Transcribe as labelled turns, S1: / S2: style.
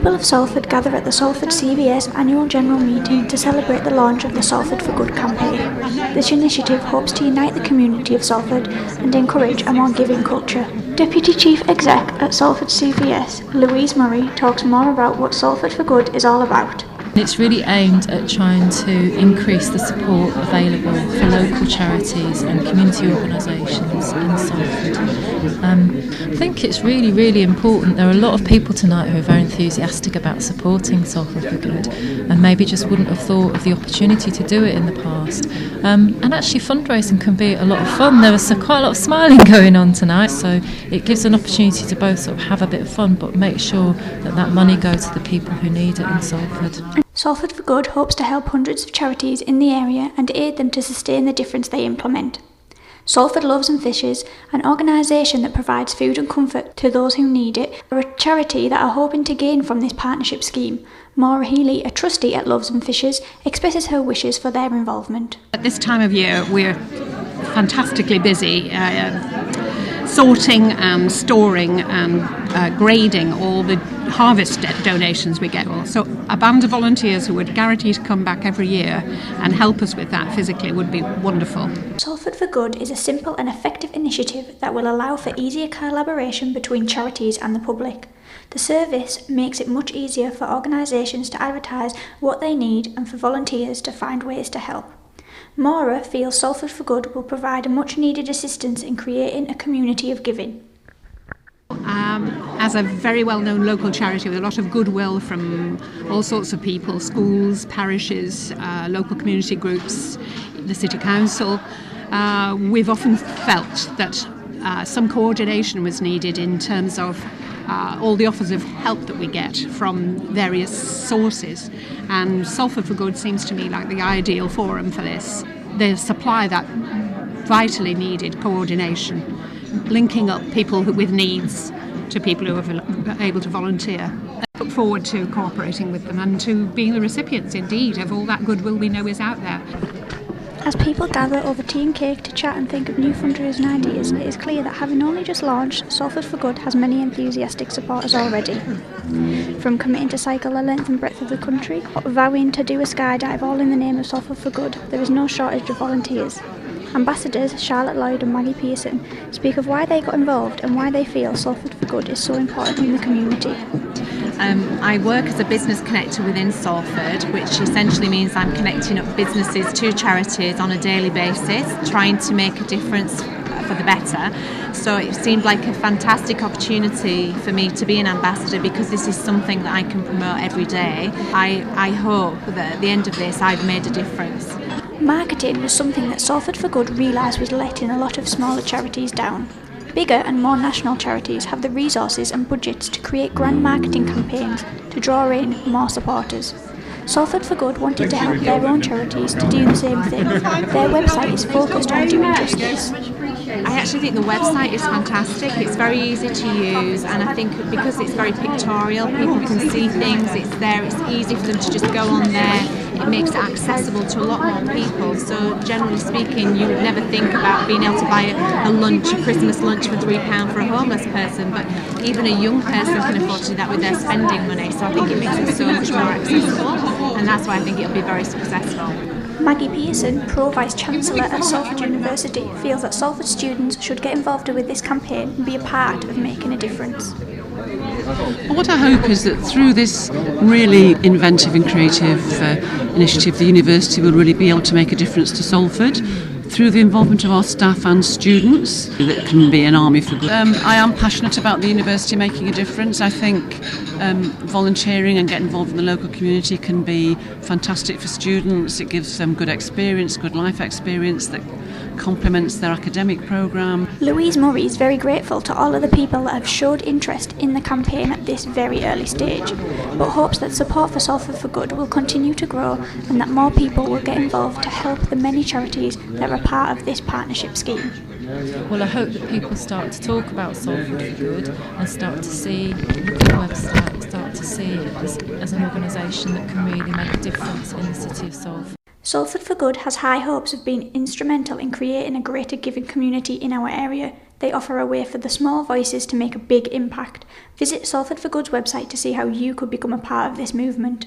S1: people of Salford gather at the Salford CVS annual general meeting to celebrate the launch of the Salford for Good campaign. This initiative hopes to unite the community of Salford and encourage a more giving culture. Deputy Chief Exec at Salford CVS, Louise Murray, talks more about what Salford for Good is all about.
S2: It's really aimed at trying to increase the support available for local charities and community organisations in Salford. I think it's really, really important. There are a lot of people tonight who are very enthusiastic about supporting Salford for Good and maybe just wouldn't have thought of the opportunity to do it in the past. And actually fundraising can be a lot of fun. There was quite a lot of smiling going on tonight, so it gives an opportunity to both sort of have a bit of fun but make sure that that money goes to the people who need it in Salford.
S1: Salford for Good hopes to help hundreds of charities in the area and aid them to sustain the difference they implement. Salford Loaves and Fishes, an organisation that provides food and comfort to those who need it, are a charity that are hoping to gain from this partnership scheme. Maura Healy, a trustee at Loaves and Fishes, expresses her wishes for their involvement.
S3: At this time of year, we're fantastically busy sorting and storing and grading all the harvest donations we get. So a band of volunteers who would guarantee to come back every year and help us with that physically would be wonderful.
S1: Salford for Good is a simple and effective initiative that will allow for easier collaboration between charities and the public. The service makes it much easier for organisations to advertise what they need and for volunteers to find ways to help. Maura feels Salford for Good will provide a much needed assistance in creating a community of giving.
S3: As a very well-known local charity with a lot of goodwill from all sorts of people, schools, parishes, local community groups, the City Council, we've often felt that some coordination was needed in terms of all the offers of help that we get from various sources, and Salford for Good seems to me like the ideal forum for this. They supply that vitally needed coordination, linking up people with needs to people who are able to volunteer. I look forward to cooperating with them and to being the recipients, indeed, of all that goodwill we know is out there.
S1: As people gather over tea and cake to chat and think of new fundraising ideas, it is clear that having only just launched, Salford for Good has many enthusiastic supporters already. From committing to cycle the length and breadth of the country, vowing to do a skydive all in the name of Salford for Good, there is no shortage of volunteers. Ambassadors Charlotte Lloyd and Maggie Pearson speak of why they got involved and why they feel Salford for Good is so important in the community.
S4: I work as a business connector within Salford, which essentially means I'm connecting up businesses to charities on a daily basis, trying to make a difference for the better. So it seemed like a fantastic opportunity for me to be an ambassador, because this is something that I can promote every day. I hope that at the end of this I've made a difference.
S1: Marketing was something that Salford for Good realised was letting a lot of smaller charities down. Bigger and more national charities have the resources and budgets to create grand marketing campaigns to draw in more supporters. Salford for Good wanted to help their own charities to do the same thing. Their website is focused on doing just this.
S4: I actually think the website is fantastic. It's very easy to use, and I think because it's very pictorial, people can see things, it's there, it's easy for them to just go on there. It makes it accessible to a lot more people. So generally speaking, you would never think about being able to buy a lunch, a Christmas lunch for £3 for a homeless person, but even a young person can afford to do that with their spending money. So I think it makes it so much more accessible, and that's why I think it'll be very successful.
S1: Maggie Pearson, Pro-Vice Chancellor at Salford University, feels that Salford students should get involved with this campaign and be a part of making a difference.
S5: What I hope is that through this really inventive and creative initiative, the university will really be able to make a difference to Salford through the involvement of our staff and students. That can be an army for good. I am passionate about the university making a difference. I think volunteering and getting involved in the local community can be fantastic for students. It gives them good experience, good life experience that complements their academic programme.
S1: Louise Murray is very grateful to all of the people that have showed interest in the campaign at this very early stage, but hopes that support for Salford for Good will continue to grow and that more people will get involved to help the many charities that are part of this partnership scheme.
S2: Well, I hope that people start to talk about Salford for Good and start to see, look at the website, start to see it as an organisation that can really make a difference in the city of Salford.
S1: Salford for Good has high hopes of being instrumental in creating a greater giving community in our area. They offer a way for the small voices to make a big impact. Visit Salford for Good's website to see how you could become a part of this movement.